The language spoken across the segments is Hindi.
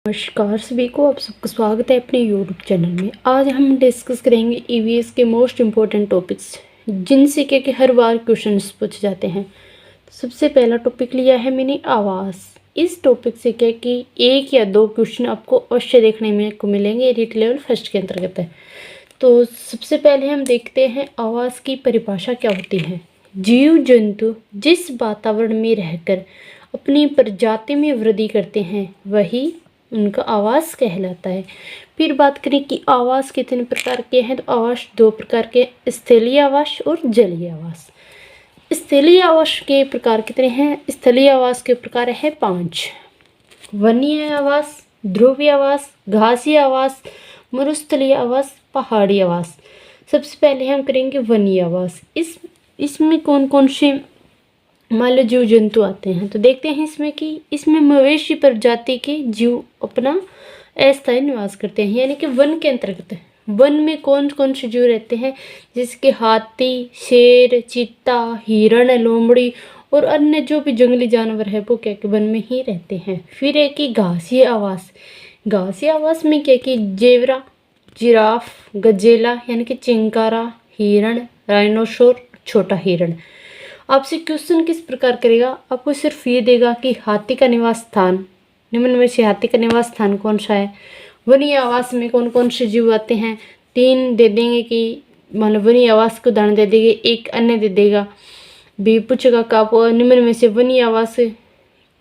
नमस्कार सभी को, आप सबका स्वागत है अपने यूट्यूब चैनल में। आज हम डिस्कस करेंगे ईवीएस के मोस्ट इम्पोर्टेंट टॉपिक्स जिनसे कि हर बार क्वेश्चंस पूछे जाते हैं। तो सबसे पहला टॉपिक लिया है मैंने आवास। इस टॉपिक से क्या कि एक या दो क्वेश्चन आपको अवश्य देखने में को मिलेंगे, रीट लेवल फर्स्ट के अंतर्गत है। तो सबसे पहले हम देखते हैं आवास की परिभाषा क्या होती है। जीव जंतु जिस वातावरण में रहकर अपनी प्रजाति में वृद्धि करते हैं वही उनका आवास कहलाता है। फिर बात करें कि आवास कितने प्रकार के हैं, तो आवास दो प्रकार के, स्थलीय आवास और जलीय आवास। स्थलीय आवास के प्रकार कितने हैं? स्थलीय आवास के प्रकार है 5। वनीय आवास, ध्रुवीय आवास, घासीय आवास, मरुस्थलीय आवास, पहाड़ी आवास। सबसे पहले हम करेंगे वनीय आवास। इसमें कौन कौन से मान लो जीव जंतु आते हैं, तो देखते हैं इसमें कि इसमें मवेशी प्रजाति के जीव अपना अस्थायी निवास करते हैं, यानी कि वन के अंतर्गत। वन में कौन कौन से जीव रहते हैं, जिसके हाथी, शेर, चीता, हिरण, लोमड़ी और अन्य जो भी जंगली जानवर है वो क्या कि वन में ही रहते हैं। फिर है कि घासीय आवास। घासीय आवास में क्या कि जेबरा, जिराफ, गजेला यानी कि चिंकारा, हिरण, राइनोसोर, छोटा हिरण। आपसे क्वेश्चन किस प्रकार करेगा, आपको सिर्फ ये देगा कि हाथी का निवास स्थान, निम्न में से हाथी का निवास स्थान कौन सा है। वनीय आवास में कौन कौन से जीव आते हैं, 3 दे देंगे कि मान लो वनीय आवास को उदाहरण दे देंगे, एक अन्य दे देगा। भी पूछेगा कि आपको निम्न में से वनीय आवास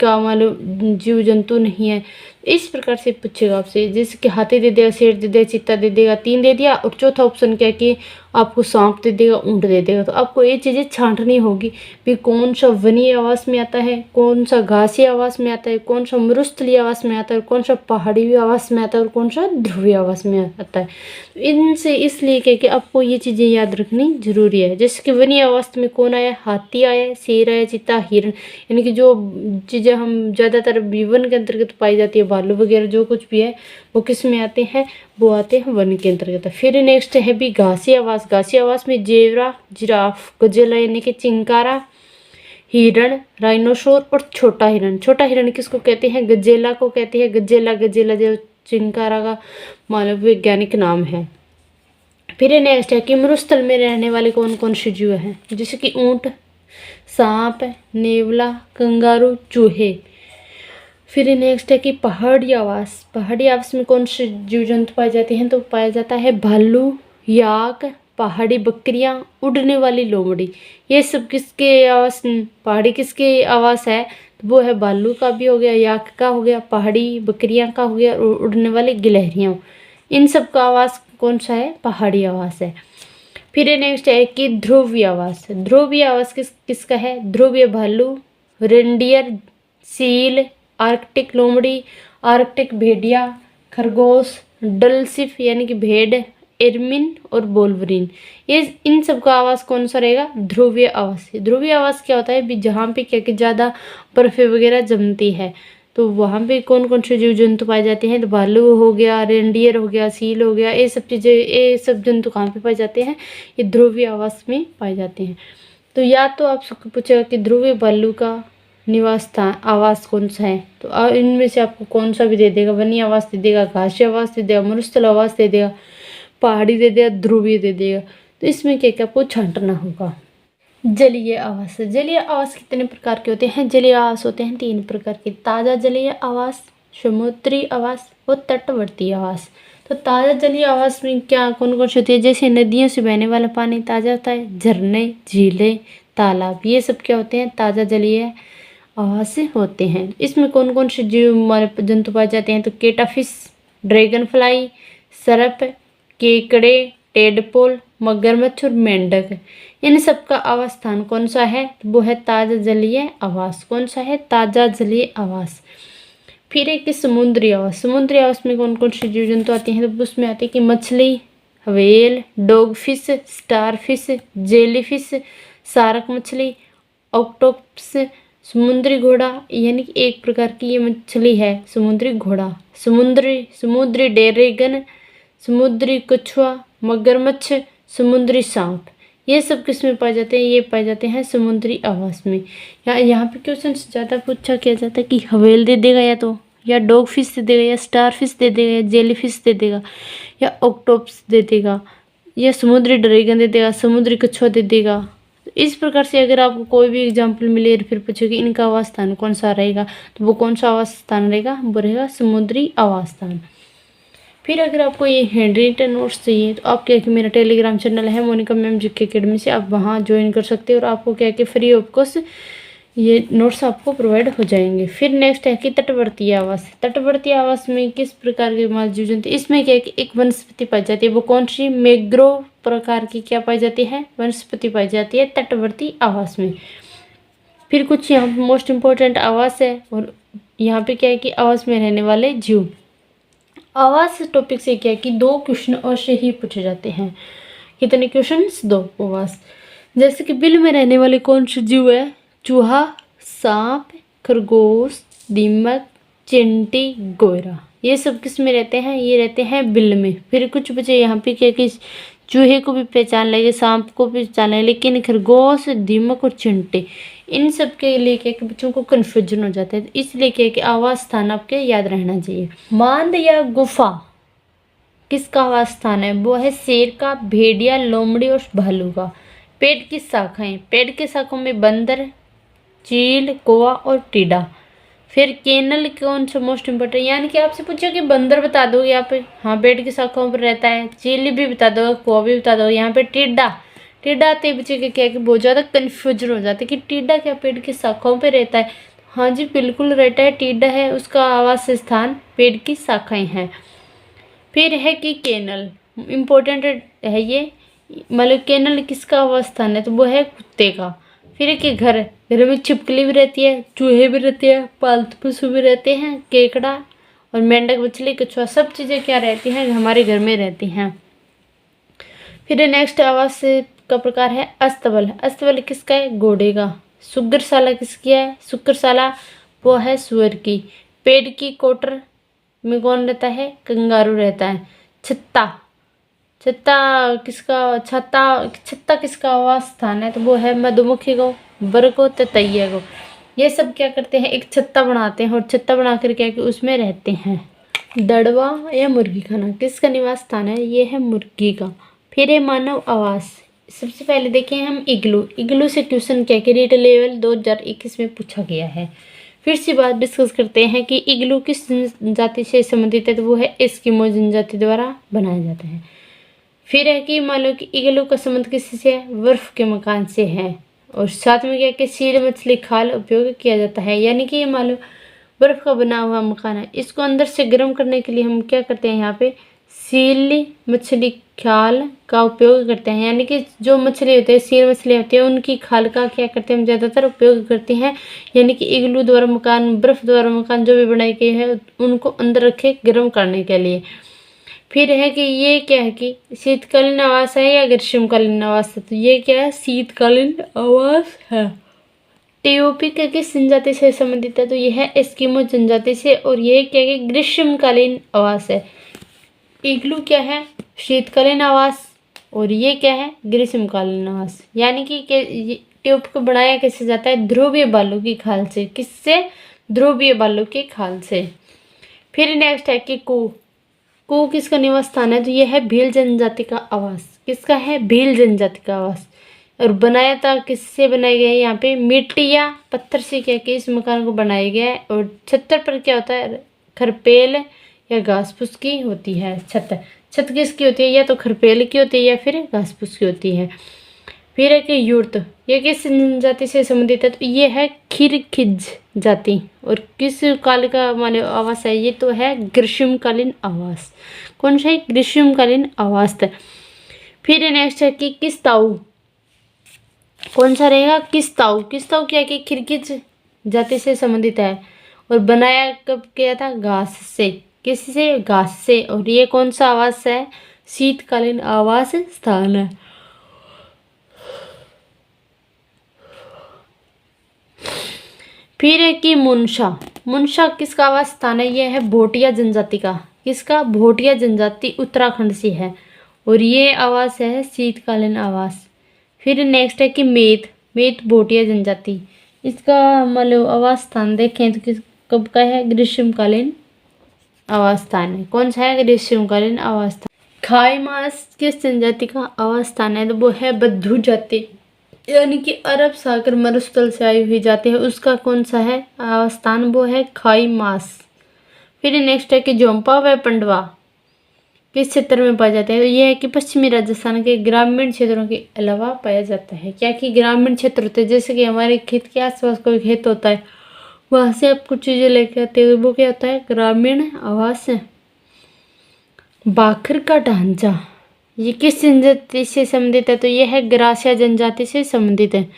का मान लो जीव जंतु नहीं है, इस प्रकार से पूछेगा आपसे। जैसे कि हाथी दे देगा, शेर दे देगा, चीता दे देगा, 3 दे दिया, और चौथा ऑप्शन क्या है कि आपको सांप दे देगा, ऊंट दे देगा। तो आपको ये चीज़ें छांटनी होगी भी कौन सा वनीय आवास में आता है, कौन सा घासीय आवास में आता है, कौन सा मरुस्थलीय आवास में आता है, कौन सा पहाड़ी आवास में आता है और कौन सा ध्रुवीय आवास में आता है। तो इनसे इसलिए क्या कि आपको ये चीज़ें याद रखनी जरूरी है। जैसे कि वनीय आवास में कौन आया, हाथी आया, शेर आया, चीता, हिरण, यानी कि जो चीज़ें हम ज़्यादातर वन के अंतर्गत पाई जाती है, भालू वगैरह जो कुछ भी है वो किस में आते हैं, वो आते हैं वन के अंतर्गत। फिर नेक्स्ट है भी घासीय आवास। घासीय आवास में जेबरा, जिराफ, गजेला यानी कि चिंकारा, हिरण, राइनोसोर और छोटा हिरण। छोटा हिरण किसको कहते हैं, गजेला को कहते हैं। गजेला गजेला जो चिंकारा का मानव वैज्ञानिक नाम है। फिर नेक्स्ट है कि मरुस्थल में रहने वाले कौन कौन से जीव हैं, जैसे कि ऊंट, सांप, नेवला, कंगारू, चूहे। फिर नेक्स्ट है कि पहाड़ी आवास। पहाड़ी आवास में कौन से जीव जंतु पाए जाते हैं, तो पाया जाता है भालू, याक, पहाड़ी बकरियां, उड़ने वाली लोमड़ी। ये सब किसके आवास, पहाड़ी किसके आवास है, तो वो है भालू का भी हो गया, याक का हो गया, पहाड़ी बकरियां का हो गया और उड़ने वाली गिलहरियां। इन सब का आवास कौन सा है, पहाड़ी आवास है। फिर नेक्स्ट है कि ध्रुवीय आवास। ध्रुवीय आवास किसका है, ध्रुवीय भालू, रेंडियर, सील, आर्कटिक लोमड़ी, आर्कटिक भेड़िया, खरगोश, डलसिफ यानी कि भेड़, एरमिन और बोलवरीन। ये इन सब का आवास कौन सा रहेगा, ध्रुवीय आवास। ध्रुवीय आवास क्या होता है भी जहाँ पे क्या कि ज़्यादा बर्फ वगैरह जमती है, तो वहाँ पे कौन कौन से जीव जंतु पाए जाते हैं, तो भालू हो गया, रेंडियर हो गया, सील हो गया, ये सब चीज़ें, ये सब जंतु कहाँ पे पाए जाते हैं, ये ध्रुवीय आवास में पाए जाते हैं। तो या तो आपसे पूछेगा कि ध्रुवीय भालू का निवास स्थान आवास कौन सा है, तो इनमें से आपको कौन सा भी दे देगा, वनीय आवास दे देगा, घासीय आवास दे देगा, मरुस्थल आवास दे देगा, पहाड़ी दे देगा, ध्रुवीय दे देगा। तो इसमें क्या क्या आपको छांटना होगा। जलीय आवास। जलीय आवास कितने प्रकार के होते हैं, जलीय आवास होते हैं 3 प्रकार के, ताज़ा जलीय आवास, समुद्री आवास और तटवर्ती आवास। तो ताज़ा जलीय आवास में क्या कौन कौन से होती है, जैसे नदियों से बहने वाला पानी ताज़ा होता है, झरने, झीलें, तालाब, ये सब क्या होते हैं, ताज़ा जलीय आवास होते हैं। इसमें कौन कौन से जीव जंतु पाए जाते हैं, तो केटाफिश, ड्रैगन फ्लाई, सर्प, केकड़े, टेडपोल, मगरमच्छ और मेंढक। इन सब का आवास स्थान कौन सा है, वो है ताज़ा जलीय आवास। कौन सा है, ताज़ा जलीय आवास। फिर एक समुद्री आवास। समुद्री आवास में कौन कौन से जीव जंतु आते हैं, तो उसमें आते हैं कि मछली, whale, dogfish, starfish, jellyfish, shark मछली, ऑक्टोपस, समुद्री घोड़ा यानी कि एक प्रकार की ये मछली है समुद्री घोड़ा, समुद्री ड्रैगन, समुद्री कछुआ, मगरमच्छ, समुद्री सांप। ये सब किस में पाए जाते हैं, ये पाए जाते हैं समुद्री आवास में। यहाँ पे क्वेश्चन ज़्यादा पूछा किया जाता है कि व्हेल दे देगा, या डॉग फिश दे देगा, या स्टार फिश दे देगा, या जेली फिश दे देगा, या ऑक्टोपस दे देगा, या समुद्री ड्रैगन दे देगा, समुद्री कछुआ दे देगा। तो इस प्रकार से अगर आपको कोई भी एग्जाम्पल मिले और फिर पूछे कि इनका आवास स्थान कौन सा रहेगा, तो वो कौन सा आवास स्थान रहेगा, वो रहेगा समुद्री आवास स्थान। फिर अगर आपको ये हैंड रिटन नोट्स चाहिए तो आप क्या कि मेरा टेलीग्राम चैनल है मोनिका मैम जीके अकेडमी से, आप वहाँ ज्वाइन कर सकते हो और आपको क्या कि फ्री ऑफ कॉस्ट ये नोट्स आपको प्रोवाइड हो जाएंगे। फिर नेक्स्ट है कि तटवर्ती आवास। तटवर्ती आवास में किस प्रकार के माल जीव जंतु, इसमें क्या है कि एक वनस्पति पाई जाती है, वो कौन सी, मैंग्रोव प्रकार की क्या पाई जाती है, वनस्पति पाई जाती है तटवर्ती आवास में। फिर कुछ यहाँ पे मोस्ट इम्पोर्टेंट आवास है और यहाँ पे क्या है कि आवास में रहने वाले जीव। आवास टॉपिक से क्या है कि 2 क्वेश्चन और से ही पूछे जाते हैं। कितने क्वेश्चंस, 2 आवास। जैसे कि बिल में रहने वाले कौन से जीव है, चूहा, सांप, खरगोश, दीमक, चींटी, गोरा, ये सब किस में रहते हैं, ये रहते हैं बिल में। फिर कुछ बच्चे यहाँ पे क्या कि चूहे को भी पहचान लेंगे, सांप को भी पहचान लेंगे, लेकिन खरगोश, दीमक और चींटी इन सब के लिए क्या कि बच्चों को कन्फ्यूजन हो जाता है, तो इसलिए क्या कि आवास स्थान आपके याद रहना चाहिए। मांद या गुफा किसका आवास स्थान है, वो है शेर का, भेड़िया, लोमड़ी और भालू का। पेड़ की शाखाएं, पेड़ की शाखाओं में बंदर, चील, कौवा और टीडा। फिर केनल कौन सा मोस्ट इम्पोर्टेंट, यानी कि आपसे पूछो कि बंदर बता दोगे यहाँ पे, हाँ पेड़ की शाखाओं पर रहता है, चील भी बता दोगे, कौवा भी बता दोगे, यहाँ पे टीडा, टीडा आते बच्चे के क्या कि बहुत ज़्यादा कन्फ्यूजन हो जाता है कि टीडा क्या पेड़ की शाखाओं पर रहता है। हाँ जी बिल्कुल रहता है, टीडा है, उसका आवास स्थान पेड़ की शाखाएं हैं। फिर है कि केनल, इम्पोर्टेंट है ये, मतलब केनल किसका आवास स्थान है, तो वो है कुत्ते का। फिर है कि घर, घर में छिपकली भी रहती है, चूहे भी रहते हैं, पालतू पशु भी रहते हैं, केकड़ा और मेंढक, मछली, कछुआ, सब चीज़ें क्या रहती हैं, हमारे घर में रहती हैं। फिर नेक्स्ट आवास का प्रकार है अस्तबल। अस्तबल किसका है, घोड़े का। सुग्रशाला किसकी है, सुग्रशाला वो है सुअर की। पेड़ की कोटर में कौन रहता है, कंगारू रहता है। छत्ता, छत्ता किसका, छत्ता, छत्ता किसका आवास स्थान है, तो वो है मधुमक्खी को, बर को, ततैया को। ये सब क्या करते हैं, एक छत्ता बनाते हैं और छत्ता बना कर क्या कि उसमें रहते हैं। दड़वा या मुर्गी खाना किसका निवास स्थान है, ये है मुर्गी का। फिर है मानव आवास। सबसे पहले देखें हम इग्लू। इग्लू से क्वेश्चन क्या कि रीट लेवल 2021 में पूछा गया है। फिर से बात डिस्कस करते हैं कि इग्लू किस जनजाति से संबंधित है, तो वो है एस्किमो जनजाति द्वारा बनाया जाता है। फिर है कि मान लो कि इग्लू का संबंध किससे है, बर्फ के मकान से है। और साथ में क्या कि सील मछली खाल उपयोग किया जाता है, यानी कि ये मान लो बर्फ का बना हुआ मकान है, इसको अंदर से गर्म करने के लिए हम क्या करते हैं, यहाँ पे सील मछली खाल का उपयोग करते हैं। यानी कि जो मछली होती है, सील मछली होती है, उनकी खाल का क्या करते हैं हम ज़्यादातर उपयोग करते हैं। यानी कि इग्लू द्वारा मकान, बर्फ द्वारा मकान जो भी बनाई गई है उनको अंदर रखे गर्म करने के लिए। फिर है कि ये क्या है कि शीतकालीन आवास है या ग्रीष्मकालीन आवास है, तो ये क्या है, शीतकालीन आवास है। टीओपी क्या किस जनजाति से संबंधित है, तो यह है एस्किमो जनजाति से, और ये क्या है ग्रीष्मकालीन आवास है। इग्लू क्या है, शीतकालीन आवास, और ये क्या है, ग्रीष्मकालीन आवास। यानी कि ट्यूब को बनाया कैसे जाता है, ध्रुवीय बालू की खाल से। किससे, ध्रुवीय बालू की खाल से। फिर नेक्स्ट है कि कू किसका निवास स्थान है, तो यह है भील जनजाति का आवास। किसका है, भील जनजाति का आवास। और बनाया था किससे बनाया गया है, यहाँ पे मिट्टी या पत्थर से क्या कि इस मकान को बनाया गया है। और छत पर क्या होता है, खरपेल या घास फूस की होती है छत। छत किसकी होती है, या तो खरपेल की होती है या फिर घास फूस की होती है। फिर है कि यूर्त, ये किस जाति से संबंधित है, तो ये है खिरखिज जाति। और किस काल का माने आवास है, ये तो है ग्रीष्मकालीन आवास। कौन सा है, ग्रीष्मकालीन आवास था। फिर नेक्स्ट है कि किस्ताऊ, कौन सा रहेगा, किस्ताऊ। किस्ताऊ क्या कि खिरखिज जाति से संबंधित है और बनाया कब किया था, घास से। किससे, घास से। और ये कौन सा आवास है, शीतकालीन आवास स्थान है। फिर है कि मुनशा। मुनशा किसका आवास स्थान है, यह है भोटिया जनजाति का। किसका, भोटिया जनजाति उत्तराखंड से है और ये आवास है शीतकालीन आवास। फिर नेक्स्ट है कि मेत। मेत भोटिया जनजाति, इसका मतलब आवास स्थान देखें तो किस कब का है? ग्रीष्मकालीन आवास स्थान है। कौन सा है? ग्रीष्मकालीन आवास स्थान। खाई मास किस जनजाति का आवास स्थान है? तो वो है बद्दू जाति, यानी कि अरब सागर मरुस्थल से आई हुई जाति है, उसका कौन सा है आवास स्थान? वो है खाई मास। फिर नेक्स्ट है कि जोंपा व पंडवा किस क्षेत्र में पाया जाता है? तो ये है कि पश्चिमी राजस्थान के ग्रामीण क्षेत्रों के अलावा पाया जाता है। क्या कि ग्रामीण क्षेत्र होते हैं, जैसे कि हमारे खेत के आसपास कोई खेत होता है, वहां से आप कुछ चीजें लेके आते हो, वो क्या होता है? ग्रामीण आवास है। बाखर का ढांचा ये किस जनजाति से संबंधित है? तो ये है ग्रासिया जनजाति से संबंधित है।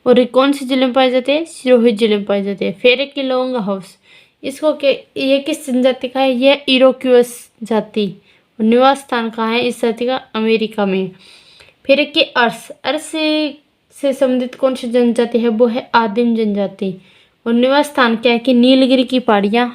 और ये कौन से जिले में पाए जाते हैं? सिरोही जिले में पाए जाते हैं। फेरे की लॉन्ग हाउस इसको के ये किस जनजाति का है? ये इरोक्यूअस जाति। और निवास स्थान कहाँ है इस जाति का? अमेरिका में। फेरे की अर्स से संबंधित कौन सी जनजाति है? वो है आदिम जनजाति। और निवास स्थान क्या है कि नीलगिरी की पहाड़ियाँ